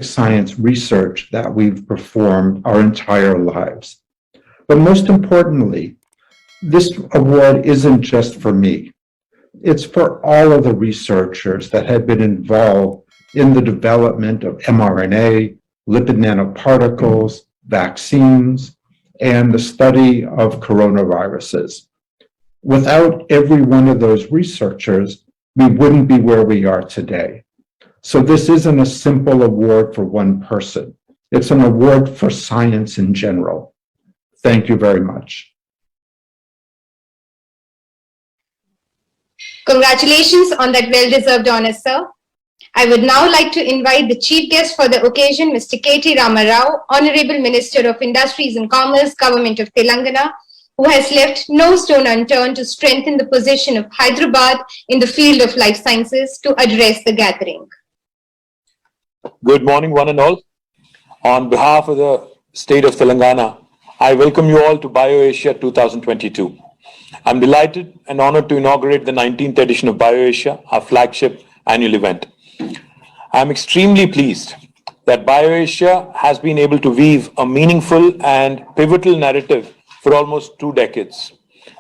science research that we've performed our entire lives. But most importantly, this award isn't just for me. It's for all of the researchers that have been involved in the development of mRNA, lipid nanoparticles, vaccines, and the study of coronaviruses. Without every one of those researchers, we wouldn't be where we are today. So this isn't a simple award for one person. It's an award for science in general. Thank you very much. Congratulations on that well-deserved honor, sir. I would now like to invite the chief guest for the occasion, Mr. KT Rama Rao, Honorable Minister of Industries and Commerce, Government of Telangana, who has left no stone unturned to strengthen the position of Hyderabad in the field of life sciences, to address the gathering. Good morning, one and all. On behalf of the state of Telangana, I welcome you all to BioAsia 2022. I'm delighted and honored to inaugurate the 19th edition of BioAsia, our flagship annual event. I'm extremely pleased that BioAsia has been able to weave a meaningful and pivotal narrative for almost 2 decades.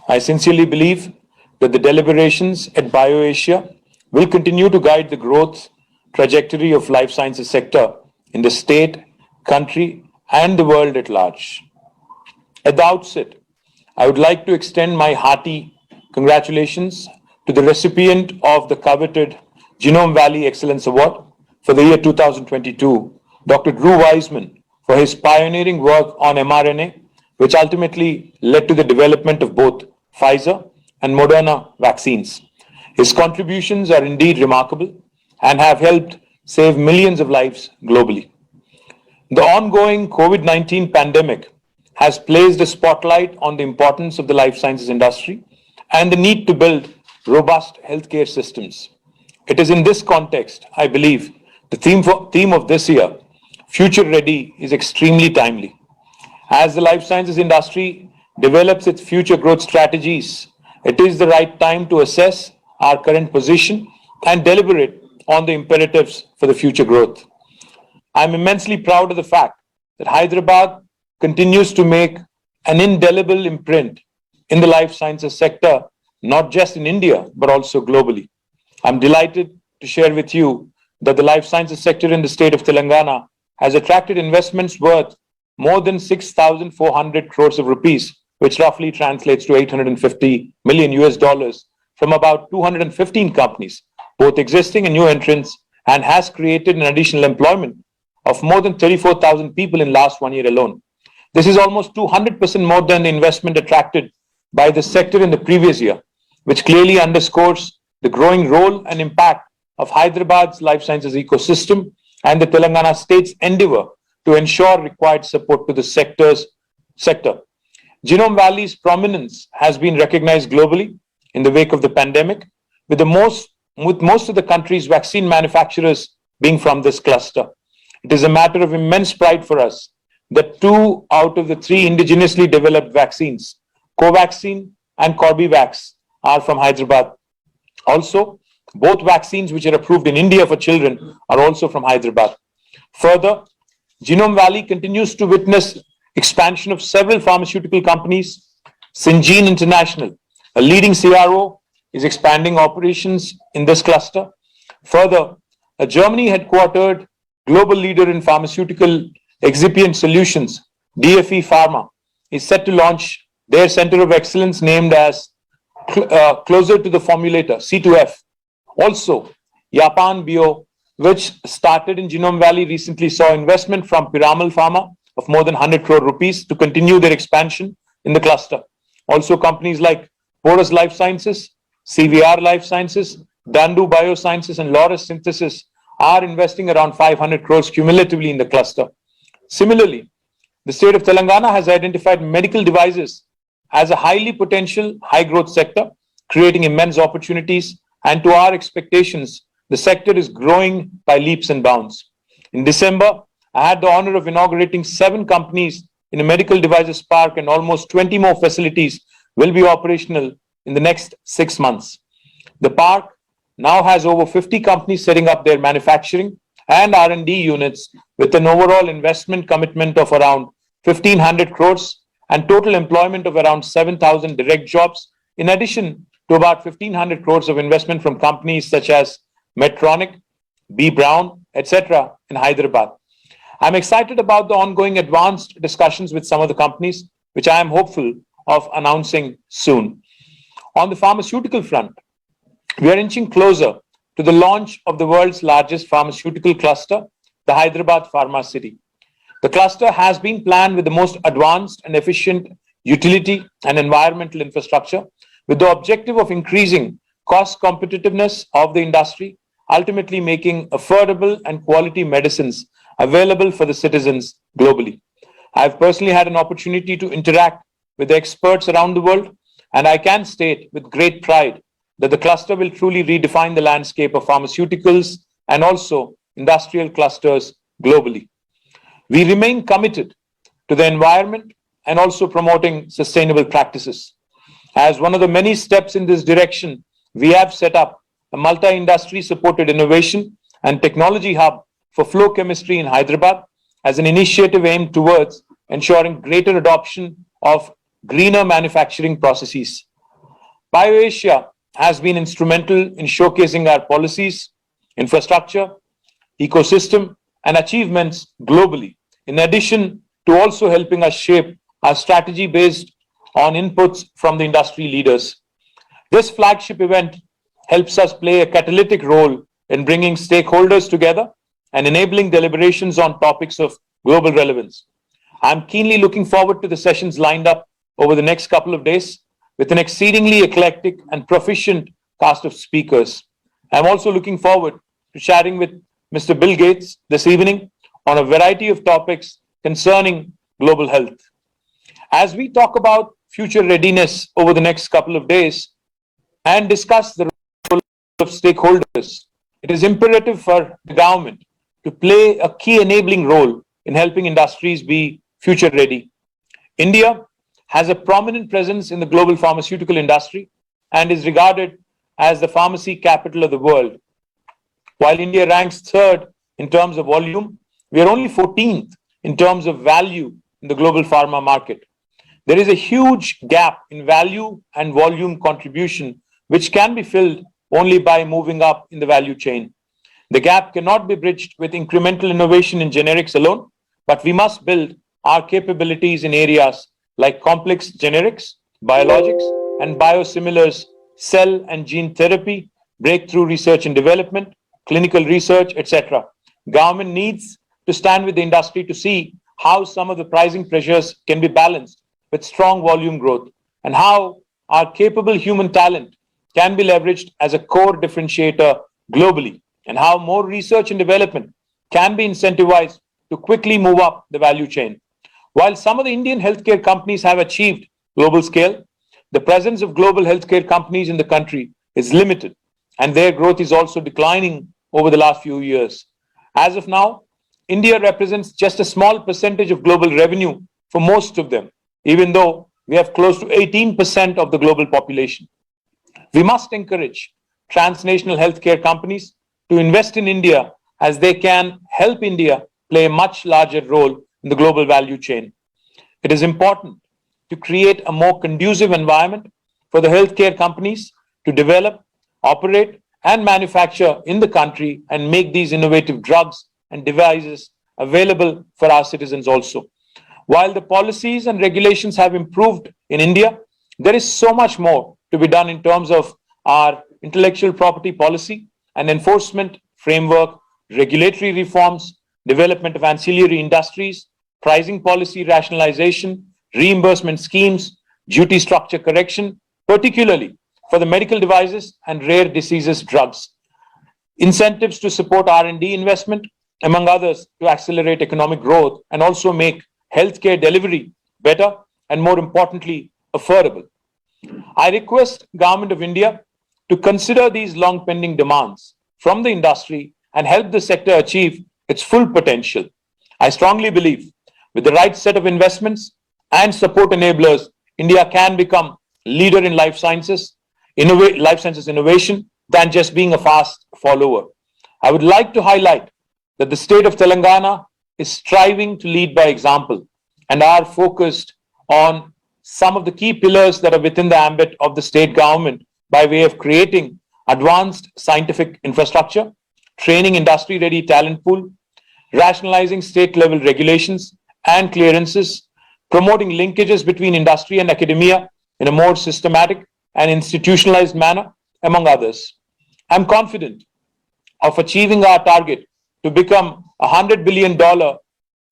I sincerely believe that the deliberations at BioAsia will continue to guide the growth trajectory of life sciences sector in the state, country, and the world at large. At the outset, I would like to extend my hearty congratulations to the recipient of the coveted Genome Valley Excellence Award for the year 2022, Dr. Drew Weissman, for his pioneering work on mRNA, which ultimately led to the development of both Pfizer and Moderna vaccines. His contributions are indeed remarkable and have helped save millions of lives globally. The ongoing COVID-19 pandemic has placed a spotlight on the importance of the life sciences industry and the need to build robust healthcare systems. It is in this context, I believe, the theme of this year, Future Ready, is extremely timely. As the life sciences industry develops its future growth strategies, it is the right time to assess our current position and deliberate on the imperatives for the future growth. I'm immensely proud of the fact that Hyderabad continues to make an indelible imprint in the life sciences sector, not just in India, but also globally. I'm delighted to share with you that the life sciences sector in the state of Telangana has attracted investments worth more than 6,400 crores of rupees, which roughly translates to 850 million US dollars from about 215 companies, both existing and new entrants, and has created an additional employment of more than 34,000 people in last 1 year alone. This is almost 200% more than the investment attracted by the sector in the previous year, which clearly underscores the growing role and impact of Hyderabad's life sciences ecosystem and the Telangana state's endeavor to ensure required support to the sector. Genome Valley's prominence has been recognized globally in the wake of the pandemic, with most of the country's vaccine manufacturers being from this cluster. It is a matter of immense pride for us that 2 out of the 3 indigenously developed vaccines, Covaxin and Corbevax, are from Hyderabad. Also, both vaccines which are approved in India for children are also from Hyderabad. Further, Genome Valley continues to witness expansion of several pharmaceutical companies. Syngene International, a leading CRO, is expanding operations in this cluster. Further, a Germany headquartered global leader in pharmaceutical excipient solutions, DFE Pharma, is set to launch their Center of Excellence named as Closer to the Formulator, C2F. Also, Japan Bio, which started in Genome Valley, recently saw investment from Piramal Pharma of more than 100 crore rupees to continue their expansion in the cluster. Also, companies like Porus Life Sciences, CVR Life Sciences, Dandu Biosciences, and Laurus Synthesis are investing around 500 crores cumulatively in the cluster. Similarly, the state of Telangana has identified medical devices as a highly potential, high-growth sector, creating immense opportunities, and to our expectations, the sector is growing by leaps and bounds. In December, I had the honor of inaugurating 7 companies in a medical devices park, and almost 20 more facilities will be operational in the next 6 months. The park now has over 50 companies setting up their manufacturing and R&D units with an overall investment commitment of around 1,500 crores and total employment of around 7,000 direct jobs, in addition to about 1,500 crores of investment from companies such as Medtronic, B. Brown, etc. in Hyderabad. I'm excited about the ongoing advanced discussions with some of the companies, which I am hopeful of announcing soon. On the pharmaceutical front, we are inching closer to the launch of the world's largest pharmaceutical cluster, the Hyderabad Pharma City. The cluster has been planned with the most advanced and efficient utility and environmental infrastructure, with the objective of increasing cost competitiveness of the industry, ultimately making affordable and quality medicines available for the citizens globally. I've personally had an opportunity to interact with the experts around the world, and I can state with great pride that the cluster will truly redefine the landscape of pharmaceuticals and also industrial clusters globally. We remain committed to the environment and also promoting sustainable practices. As one of the many steps in this direction, we have set up a multi-industry supported innovation and technology hub for flow chemistry in Hyderabad as an initiative aimed towards ensuring greater adoption of greener manufacturing processes. BioAsia has been instrumental in showcasing our policies, infrastructure, ecosystem, and achievements globally, in addition to also helping us shape our strategy based on inputs from the industry leaders. This flagship event helps us play a catalytic role in bringing stakeholders together and enabling deliberations on topics of global relevance. I'm keenly looking forward to the sessions lined up over the next couple of days with an exceedingly eclectic and proficient cast of speakers. I'm also looking forward to chatting with Mr. Bill Gates this evening on a variety of topics concerning global health. As we talk about future readiness over the next couple of days and discuss the role of stakeholders, it is imperative for the government to play a key enabling role in helping industries be future ready. India has a prominent presence in the global pharmaceutical industry and is regarded as the pharmacy capital of the world. While India ranks third in terms of volume, we are only 14th in terms of value in the global pharma market. There is a huge gap in value and volume contribution, which can be filled only by moving up in the value chain. The gap cannot be bridged with incremental innovation in generics alone, but we must build our capabilities in areas like complex generics, biologics, and biosimilars, cell and gene therapy, breakthrough research and development, clinical research, etc. Government needs to stand with the industry to see how some of the pricing pressures can be balanced with strong volume growth and how our capable human talent can be leveraged as a core differentiator globally and how more research and development can be incentivized to quickly move up the value chain. While some of the Indian healthcare companies have achieved global scale, the presence of global healthcare companies in the country is limited and their growth is also declining over the last few years. As of now, India represents just a small percentage of global revenue for most of them, even though we have close to 18% of the global population. We must encourage transnational healthcare companies to invest in India as they can help India play a much larger role in the global value chain. It is important to create a more conducive environment for the healthcare companies to develop, operate, and manufacture in the country and make these innovative drugs and devices available for our citizens also. While the policies and regulations have improved in India, there is so much more to be done in terms of our intellectual property policy and enforcement framework, regulatory reforms, development of ancillary industries, pricing policy rationalization, reimbursement schemes, duty structure correction, particularly for the medical devices and rare diseases drugs, incentives to support R&D investment, among others, to accelerate economic growth and also make healthcare delivery better and, more importantly, affordable. I request Government of India to consider these long pending demands from the industry and help the sector achieve its full potential. I strongly believe with the right set of investments and support enablers, India can become leader in life sciences innovation than just being a fast follower. I would like to highlight that the state of Telangana is striving to lead by example and are focused on some of the key pillars that are within the ambit of the state government by way of creating advanced scientific infrastructure, training industry-ready talent pool, rationalizing state-level regulations and clearances, promoting linkages between industry and academia in a more systematic and institutionalized manner, among others. I'm confident of achieving our target to become a $100 billion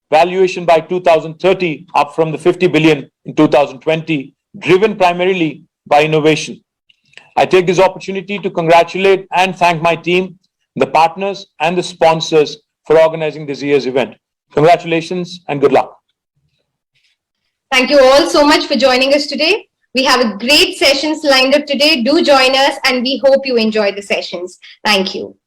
valuation by 2030, up from the 50 billion in 2020, driven primarily by innovation. I take this opportunity to congratulate and thank my team, the partners and the sponsors for organizing this year's event. Congratulations and good luck. Thank you all so much for joining us today. We have great sessions lined up today. Do join us and we hope you enjoy the sessions. Thank you.